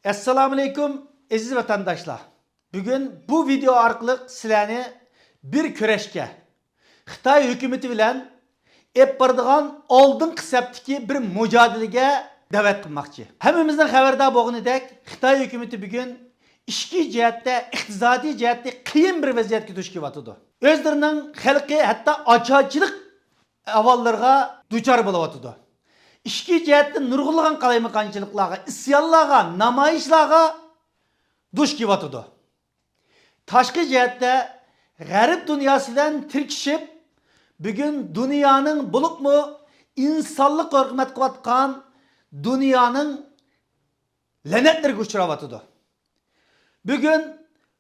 Assalamu alaikum aziz vatandaşlar. Bugün bu video arkalık sizlarni bir köreşke Xitoy hukumati bilan ep bardigan oldingi hisobdagi bir mujodilaga da'vat qilmoqchi. Hammamizning xabardor bo'lganidek, Xitoy hukumati bugun ishki jihatda, iqtisodiy jihatda qiyin bir vaziyatga duch kelyapti. O'zlarining xalqi hatto ochorchilik ahvollarga duchor bo'lyapti. İşki cihetten nurgulagan qalaymakançılıklarga, isyonlarga, namoyishlarga duch kelyapti. Tashqi jihatda g'arb dunyosi bilan tirkishib, bugun dunyoning bo'libmi insonlik hurmat qilayotgan dunyoning la'natlariga uchrayapti. Bugun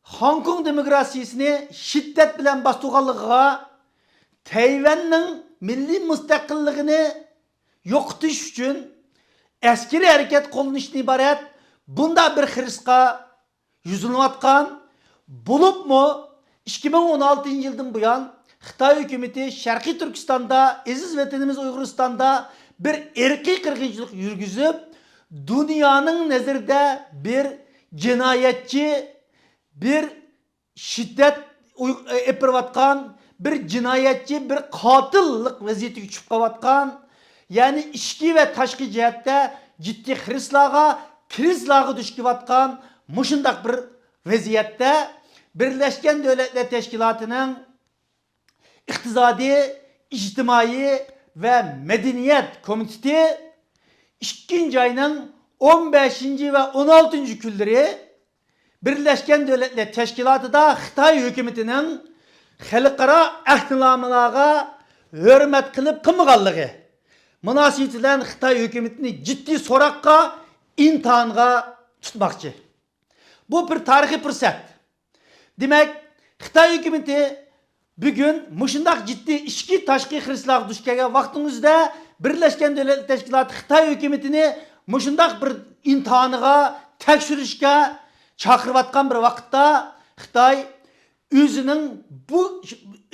Hong Kong demokrasiyasini shiddat bilan bostirganligiga, Tayvanning milliy mustaqilligini yo'qotish uchun askeri harakat qo'llanishdan iborat bunda bir xirisqa yuzilayotgan bo'libmi 2016 yildan buyon Xitoy hukumati Sharqiy Turkistonda, aziz vatanimiz Uyg'uristonda bir irqiy qirg'inchilik yurgizib, dunyoning nazarida bir jinoyatchi, bir shiddat epirayotgan, bir jinoyatchi, bir qotillik vaziyatiga tushib qolayotgan, yani ishki ve tashqi jihatda ciddi krizlarga duch kelayotgan mushundaq bir vaziyatda Birleşken Devletler Teşkilatı'nın iqtisodiy, ijtimoiy ve medeniyet komiteti 2. ayının 15. ve 16. kunlari Birleşken Devletler Teşkilatı'da Xitoy hukumatining xalqaro ahdnomalarga hurmat qilib qilmaganligi münasebeti bilan Xitoy hukumatini ciddi so'roqqa, imtihonga tutmoqchi. Bu bir tarixiy fursat. Demek Xitoy hukumati bugün mushundaq ciddi ishki tashqi xiristlarga duch kelgan vaqtingizda Birleşken Devletler Teşkilatı Xitoy hukumatini mushundaq bir imtihoniga, tekshirishga chaqirayotgan bir vaqtda Xitoy o'zining bu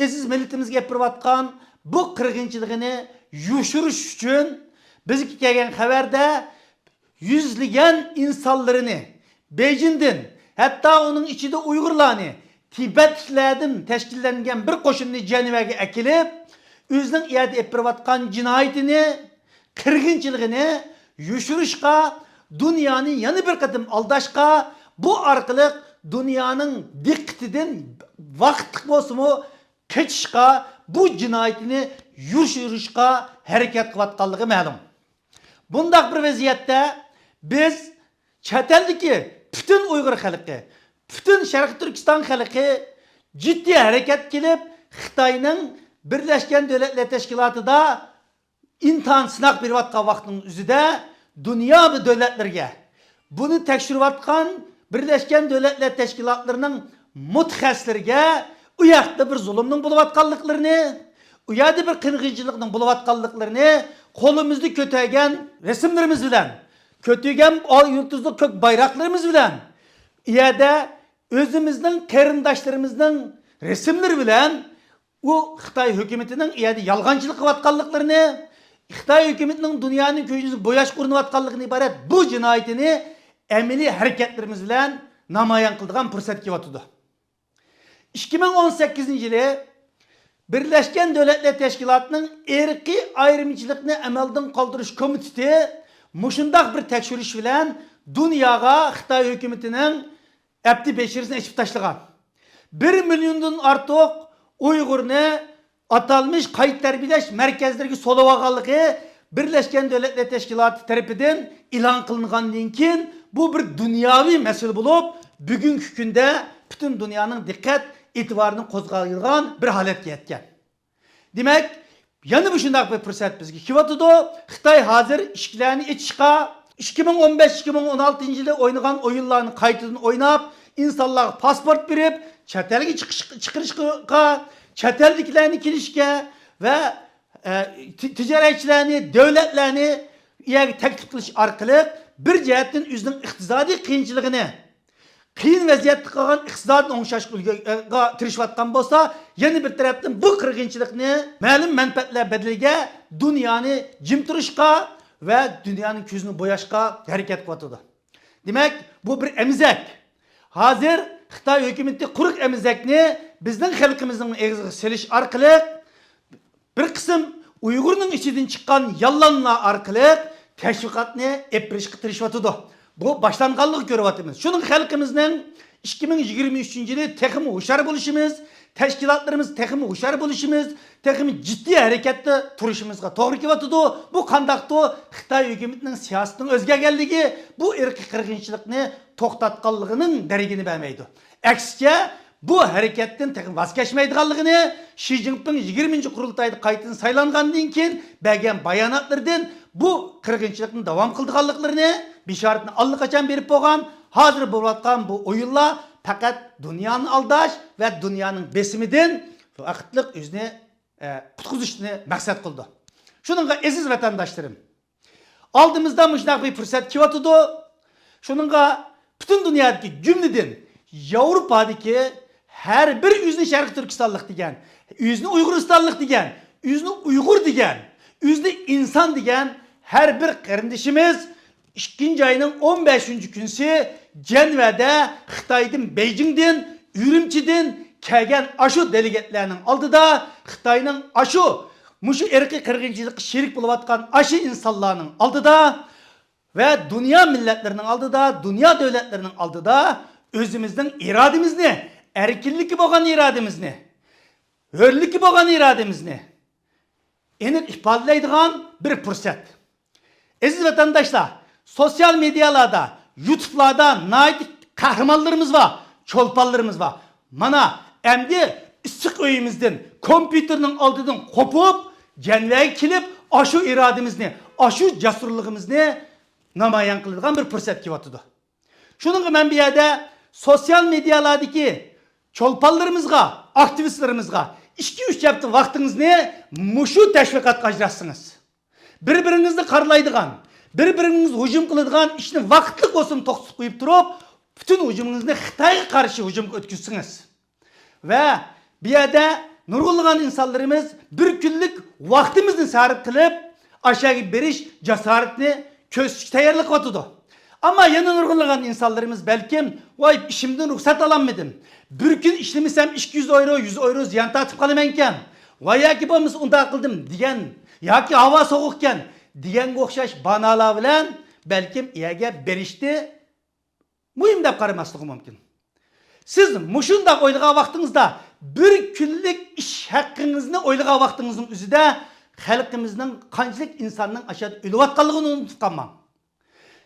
aziz millatimizga yapayotgan bu qirg'inchiligini yushirish uchun bizga kelgan xabarda yüzlagan insonlarini Beijing'den, hatta onun içinde Uygurlarni, Tibetliklardan tashkillangan bir qo'shinni Jenevaga akilib, o'zining iyada epirayotgan jinoyatini, qirg'inchiligini yushirishga, dunyoni yana bir qatim aldashga, bu orqali dunyoning diqqatidan vaqtlik bo'lsa-mu qechishga, bu jinoyatini yushirishga harakat qilayotganligi ma'lum. Bundaq bir vaziyatda biz chet eldagi bütün Uyg'ur xalqi, bütün Sharqiy Turkiston xalqi ciddi harakat qilib, Xitoyning Birleşken Devletler Teşkilatı'da imtihon sinaq berayotgan vaqtning o'zida dunyo bu davlatlarga buni tekshirayotgan Birleşken Devletler Teşkilatlarining mutaxassislariga u yoqda bir zulmning bo'layotganliklarini, u yerda bir qirg'inchilikning bo'layotganliklarini qo'limizda ko'targan rasmlarimiz bilan, ko'targan yulduzli ko'k bayroqlarimiz bilan, u yerda o'zimizning qarindoshlarimizning rasmlari bilan u Xitoy hukumatining u yerda yolg'onchilik qilayotganliklarini, Xitoy hukumatining dunyoning ko'zini bo'yash urinayotganligini iborat bu jinoyatini amaliy harakatlarimiz bilan namoyon qiladigan fursat kelyapti. 2018 yılı Birleşken Devletler Teşkilatı'nın irqiy ayrımcılıkını amaldan qaldırış komiteti mushundaq bir tekshirish bilan dunyoga Xitoy hukumatining abdi beşirisini açıp tashlagan. 1 milyondan ortiq Uyg'urni atalmış qayta tarbiyalash markazlariga solib olganligi Birleşken Devletler Teşkilatı tarafidan e'lon qilingandan keyin bu bir dunyoviy masala bo'lib, bugungi kunda bütün dünyanın dikkat itibarını qo'zg'aydigan bir holatga yetgan. Demek yana bu shunday bir fursat bizga kelyapti. Xitoy hozir ishlarni ichishga 2015-2016 yili o'ynagan o'yinlarni qaytadan o'ynab, insonlarga pasport berib, chet elga chiqishga, chet elliklarni kelishga va tijoratchilarni, davlatlarni yerga taklif qilish orqali bir jihatdan o'zining iqtisodiy qiyinchiligini, qiyin vaziyatda qolgan iqtisodni o'ngshashga tirishayotgan bo'lsa, yana bir tarafdan bu qirg'inchilikni ma'lum manfaatlar badaliga dunyoni jim turishga va dunyoning ko'zini bo'yashga harakat qilyapti. Demek bu bir emzek. Hazır Xitay hükümeti quruq emzekni bizning xalqimizning egziga selish orqali bir qism Uyg'urning ichidan chiqqan yollanlar orqali tashviqotni epirishga tirishyotidi. Bu boshlanganligini ko'ryapmiz. Shuning xalqimizning 2023-yili texmi hushar bo'lishimiz, tashkilotlarimiz texmi hushar bo'lishimiz, texmi jiddiy harakatda turishimizga to'g'ri kelyapti. Bu qandaqdi? Xitoy hukumatining siyosatining o'zgarganligi bu irqiy qirg'inchilikni to'xtatganligining darigini bermaydi. Aksicha bu harekatdan vaz kechmaydiganligini Xi Jinping 20-qurultayda qaytadan saylangandan keyin bergan bayonotlardan bu qirg'inchilikni davom qildiganliklarini bishoratni allaqachon berib bo'lgan. Hozir bo'layotgan bu o'yinlar faqat dunyoni aldash va dunyoning besimidan vaqtliq o'zini qutqizishni maqsad qildi. Shuningga aziz vatandoshlarim, oldimizda shunday bir fursat kelyapti. Shuningga butun dunyodagi jumladan Yevropadagi her bir yüzünü Şarkı Türkistanlık diyen, yüzünü Uyguristanlık diyen, yüzünü Uygur diyen, yüzünü insan diyen her bir kardeşimiz 2. ayının 15. günsi Cenve'de Xitay'dan, Beijing'den, Ürümçi'den kelgen aşı delegatlarının aldıda Xitay'ın aşı, muşu erki kırgıncılık şerik buluvatkan aşı insanlarının aldıda ve dünya milletlerinin aldıda, dünya devletlerinin aldıda özümüzden irademizni, erkinlik bo'lgan irademizni, hürlik bo'lgan irademizni aniq ifodalaydigan bir fursat. Aziz vatandaşlar, sosyal medyalarda, YouTube'larda nait kahramanlarımız var, çolpanlarımız var. Mana endi issiq uyimizden, kompüterinin aldıdan kopup, Cenve'ye kilip, aşı irademizni, aşı cesurluğumuzni namayan kıladigan bir fursat kelyapti. Şunun men bir yerde sosyal medyalardaki çolpanlarımızga, aktivistlerimizga 2-3 yaptı vaktinizni muşu teşviqatga ajratsınız. Bir-biringizni qarlaydigan, bir-biringizni hücum qiladigan ishni vaqtlik olsun to'xtatib qo'yib turib, bütün hücumungizni Xitoyga qarshi hücumga o'tkazsiniz. Ve bir yerda nurg'unlagan insonlarimiz bir kunlik vaqtimizni sarf qilib, aşağı berish jasoratni ko'rsatishga tayyorlik qilyapti. Ama yana nurg'unlagan insonlarimiz belkim, voy ishimdan ruxsat ololmadim. Bir gün işlemisem 200 euro, 100 euro ziyan tatib qolamankan. Voy yoki bo'lmasa unda qildim degan, yoki havo sovuqkan deganga o'xshash banolar bilan belkim iyaga berishdi muhim deb qaramasligim mumkin. Siz mushundaq o'ylagan vaqtingizda bir kunlik ish haqqingizni o'ylagan vaqtingizning o'zida xalqimizning qanchalik insonning ashad o'layotganligini unutib qolmang.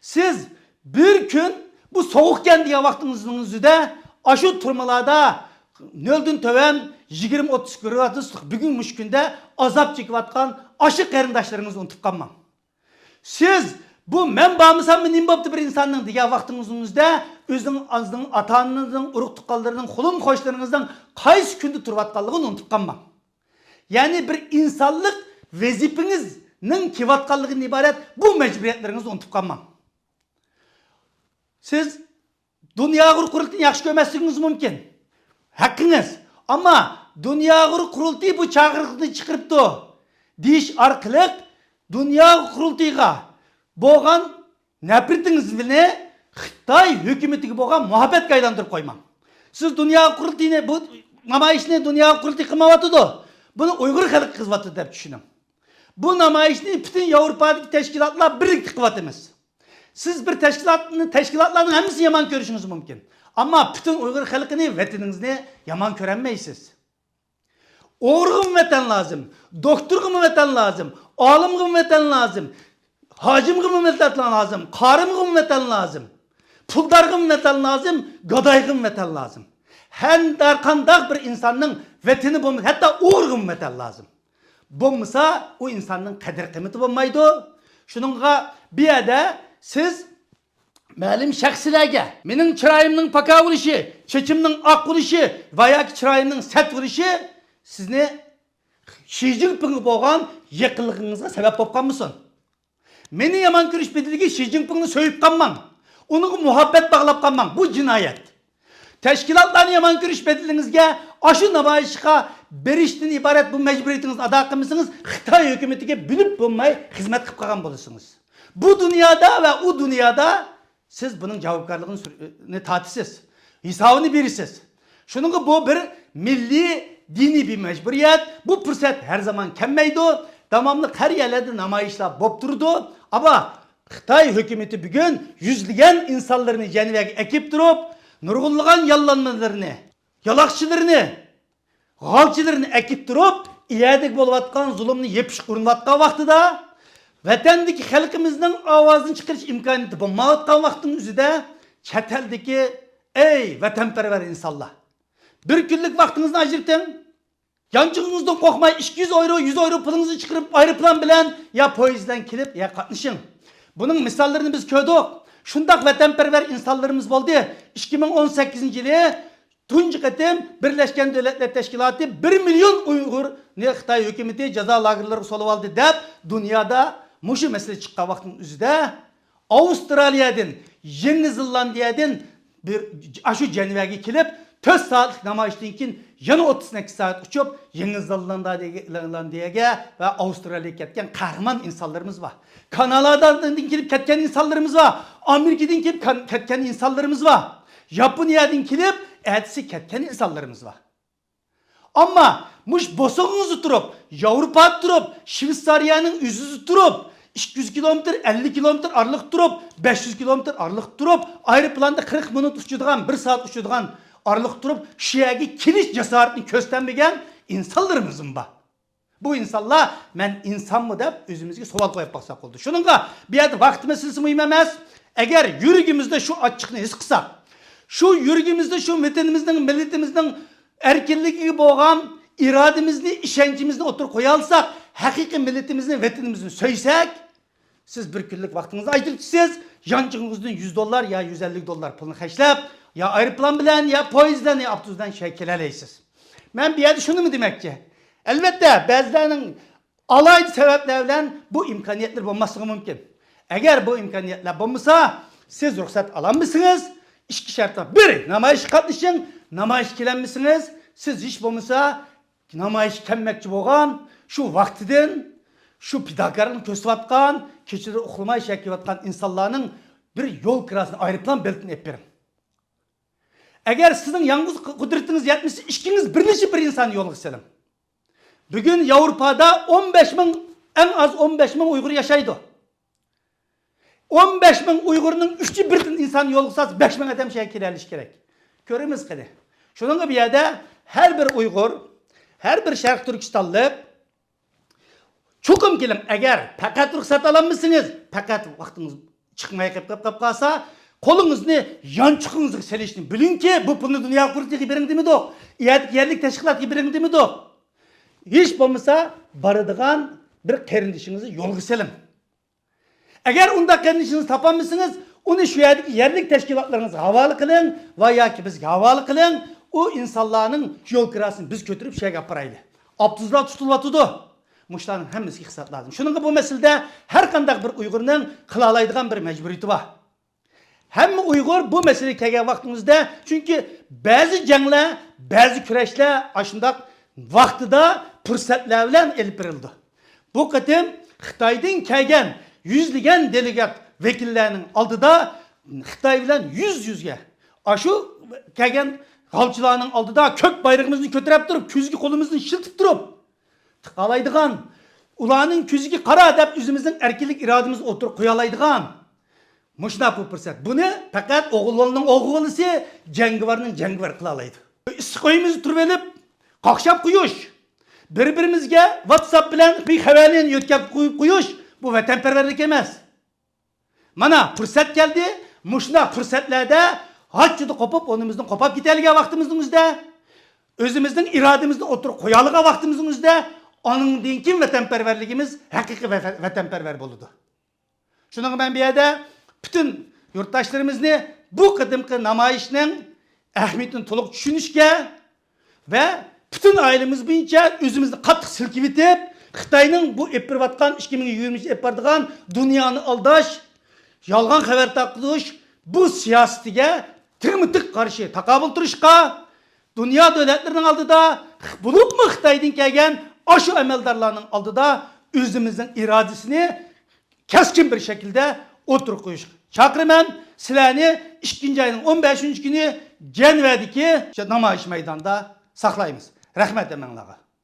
Siz bir gün bu soğukken diye vaktinizin özüde aşı turmalarda nöldün töven 20-30 gradusluq bugün müşkünde azap çekivatkan aşı qarindaşlarınızı unutup qalmang. Siz bu men bağımsam mı nim boptu bir insanның diye vaktinizin özüde özünün azının atanınızın, uruk tuqqallarının, xulun xoşlarınızın qaysi күндө turvatqanlığını unutup qalmang. Yani bir insanlık vazifenizning kevatqanlığından ibaret bu mecburiyetlerinizi unutup qalmang. Siz dünya kurultayını yaxşı görmezsiniz mümkün. Hakkınız. Ama dünya kurultayı bu çağırıqını çıkarıptı. Deyiş arqılıq dünya kurultayıga boğan nefretinizni Xitay hükümetiga boğan muhabbet aylandırıp koymang. Siz dünya kurultayını bu namayişini dünya kurultayı qilmayapti. Bunu Uygur xalqi qilmayapti deb düşünün. Bu namayişni bütün Avrupa'daki teşkilatlar birlikte qilyapmiz. Siz bir teşkilatların hepsini yaman görüşünüz mümkün. Ama bütün Uygur halkını, vatanınızı yaman görenmeysiz. Oğurgun vatan lazım, doktorgun vatan lazım, alimgun vatan lazım, hacimgun vatan lazım, karımgun vatan lazım, puldargun vatan lazım, gadaygun vatan lazım. Hem darkandak bir insanın vatanı bulmuş, hatta oğurgun vatan lazım. Bulmasa o insanın kadir kıymeti bulmaydı. Şununla bir yerde siz ma'lum shaxslarga mening chiroyimning paka bo'lishi, chechimning oq bo'lishi va yoki chiroyimning sat bo'lishi sizni Xi Jinping bo'lgan yaqinligingizga sabab bo'lib qolmasin. Meni yomon ko'rish bediliga Xi Jinpingni so'yib qolmang. Uni muhabbat bog'lab qolmang. Bu jinoyat. Tashkilotlarni yomon ko'rish bedilingizga aşı namoyishga berishdan iborat bu majburiyatingizni ado qilmasangiz Xitoy hukumatiga bilib bo'lmay xizmat qilib qolgan bo'lasiniz. Bu dünyada ve o dünyada siz bunun javobgarligini tatisiz. Hesabını berisiz. Şunun bu bir milli dini bir mecburiyet. Bu fırsat her zaman kelmeydi. Devamlı her yerlerde namayişler bop durdu. Ama Xitay hükümeti bugün yüzleyen insanlarını Cenev'e ekip durup, nurgulluğun yallanmalarını, yalakçılarını, halçılarını ekip durup, iyadik boluvatkan zulümünü yepişik kurunvatkan vaxtıda, vatandaki halkımızın avazını çıkarış imkaniyeti bulmavatkan vaxtın üzüde, çeteldeki ey vatanperver insanlar, bir günlük vaxtınızı ajırtın, yancığınızdan korkmay 200 euro, 100 euro pulunuzı çıkarıp ayrıplan bilen ya poyizden kilip ya katmışın. Bunun misallarını biz köydük. Şundak vatanperver insanlarımız oldu. 2018 yılı tuncu katim Birleşken Devletler Teşkilatı 1 milyon Uygur Xitay hükümeti ceza lagerleri solup aldı dep dünyada muşu mesele çıkkan vaktin üzüde Avustralya'dan, Yeni Zelandiya'dan bir aşı Cenev'e kilip 4 saatlik namayıştan keyin yana 32 saat uçup Yeni Zelandiya'ga ve Avustralya'ya ketken kahraman insanlarımız var. Kanada'dan kelip ketken insanlarımız var. Amerika'dan kelip ketken insanlarımız var. Japonya'dan kelip ertesi ketken insanlarımız var. Ama muş bosoğunuzu turup, Avrupa turup, Şvitsariyanın üzüzü turup, 200 kilometre, 50 kilometre arlık turup, 500 kilometre arlık turup, aeroplanda 40 minut uçuduğun, 1 saat uçuduğun arlık turup, şiyagi kiliş cesaretini köstenmegen insanlarımızın var. Bu insanlar, men insan mı deyip özümüzge soval koyup baksak oldu. Şununla bir yerde vakti meselesi mühim emez. Eğer yürügümüzde şu açıklığı his kısak, şu yürügümüzde şu vatanımızın, milletimizin erkinliği boğan irademizni, işencimizni otur koyalsak, hakiki milletimizin, vatanımızın söysek, siz bir günlük vaktinizi ayırtırsınız, yancığınızdan 100 dolar ya 150 dolar pulunu heşlep, ya aeroplan bilen, ya poizden, ya abduzdan şekilleleysiz. Ben bir yerde şunu mu demek ki? Elbette bazılarının alaylı sebeplerle bu imkaniyetler olması mümkün. Eğer bu imkaniyetler olmasa, siz ruhsat alan mısınız? İki şartlar. Bir, namayış katlaşın, namayış kilenmişsiniz. Siz hiç olmasa, namayış kemmekçi boğan, şu vaktiden, şu pidakarını köstüvatkan, keçileri okulmayı şeklivatkan insanların bir yol kırasını ayrıplan belirtini etpirin. Eğer sizin yalnız kudretiniz yetmişse, işkiniz bir insan yolu kısalım. Bugün Avrupa'da 15 bin, en az 15 bin Uygur yaşaydı. 15 bin Uygur'un 3'ü bir insan yolu kısası 5 bin adam şekilleniş gerek. Körümüz kedi. Şunun bir yerde her bir Uygur, her bir Şarkı Türkistanlı çokum kilim eğer fakat ruhsat alanmışsınız, fakat vaktiniz çıkmaya kap kalsa, kolunuzni yan çıkınızı selişini bilin ki bu pulunu dünya kuruluşu birin demi de, yerlik teşkilat birin demi de. Hiç olmasa barıdığan bir kerindişinizi yol kısalım. Eğer onda kendinizi tapamışsınız, onu şu yerlik teşkilatlarınızı havalı kılın veya ki biz havalı kılın, o insanların yol kırasını biz götürüp şey yaparaydı. Abduzlar tutulmatıdı. Muşların hemisi kısat lazım. Şunun bu meselede her kandak bir Uygur'un kılalaydıgan bir mecburiyeti var. Hem Uygur bu meseleyi kegen vaktimizde, çünkü bazı cengle, bazı küreşle aşındak vaktida fırsatlarla elip verildi. Bu katim Xitay'dan kegen yüzlügen delegat vekillerinin aldıda Xitay bilen yüzge. Aşı kegen halçılarının aldıda kök bayrağımızı kötürüp durup, küzgü kolumuzun şıltıp durup, tıkalaydıgan, ulanın küzgü kara dep yüzümüzün erkeklik irademizi oturup koyalaydıgan. Muşna bu fırsat. Bunu fakat oğullarının oğulisi cengivarının kılalaydı. İskoyumuzu turvelip, kakşap kuyuş. Birbirimizge WhatsApp bilen bir haberlerini yütkep kuyuş. Bu vatanperverlik emez. Mana fırsat geldi. Muşna fırsatlarda haççıda kopup onumuzdan kopup gidelige vaktimizin üzde. Özümüzün irademizde oturup koyalığa vaktimizin üzde. Onun dinkin vatanperverliğimiz hakiki vatanperver buludu. Şunun ben bir yerde bütün yurttaşlarımızı bu kıdımkı namayışının ehmetini toluk düşünüşke ve bütün ailemiz boyunca özümüzü katı silkivitip Xitay'nın bu epirvatkan 2020 epardıgan dünyanı aldaş, yalgan haber takılış, bu siyasetiga tırmıtık karşı takabıl turuşka, dünya devletlerinin aldıda bulup mu Xitay'dan kelgen aşı emeldarlarının aldıda özümüzün iradesini keskin bir şekilde oturup koyuş. Çakırmen Sizlarni 2 ayının 15 günü Genvedeki namoyish maydonida saqlaymiz. Rahmat emanlarga.